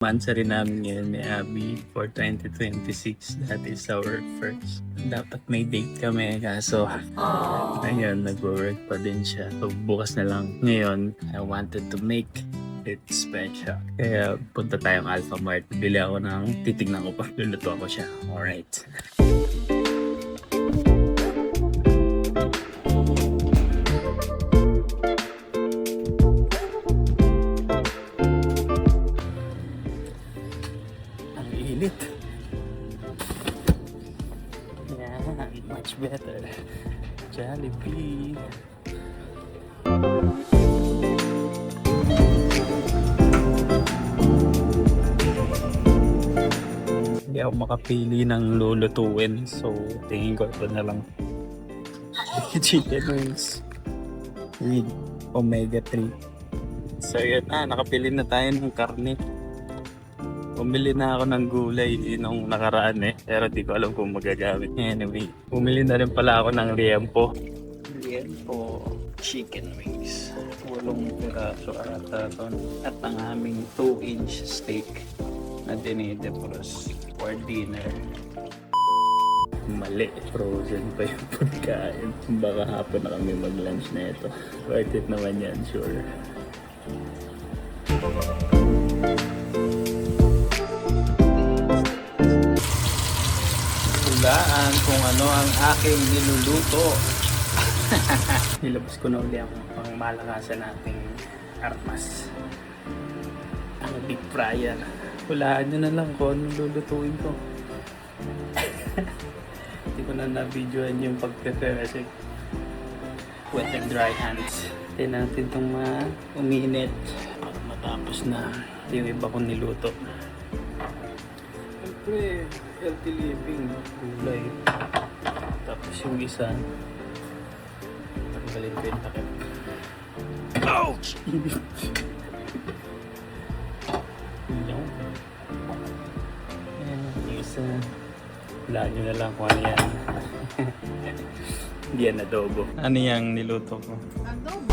Mansari namin ngayon ni Abby for 2026. That is our first. Dapat may date kami kaso ayun, nag-work pa din siya. So bukas na lang. Ngayon, I wanted to make it special. Kaya punta tayong Alpha Mart. Bili ako ng titignan ko pa. Luluto ako siya. Alright. Init. Yan, much better. Jollibee. Hindi ako makapili ng lulutuin, so tingin ko ito na lang. Chicken wings with omega 3. So yun na, nakapili na tayo ng karne. Bumili na ako ng gulay nung nakaraan pero di ko alam kung magagamit. Anyway, bumili na rin pala ako ng liempo. Liempo chicken wings. 8 piraso ata ito. At ang aming 2-inch steak na dinidepros for dinner. Mali, frozen pa yung pagkain. Baka hapon na kami mag-lunch na ito. Worth it naman yan, sure. Hulaan kung ano ang aking niluluto. Nilabas ko na uli ang pang malakasan nating armas. Ang deep fryer. Hulaan nyo na lang kung anong lulutuin ko. Hindi ko na na-videoan yung pag-prepare kasi wet and dry hands. Hintayin natin itong uminit para matapos na yung iba kong niluto. Siyempre, healthy living, gulay. Tapos yung isa, tanggalin ko yung takip. Ouch! Yung isa, wala nyo na lang kung ano yan. Hindi yan adobo. Ano yung niluto ko? Adobo.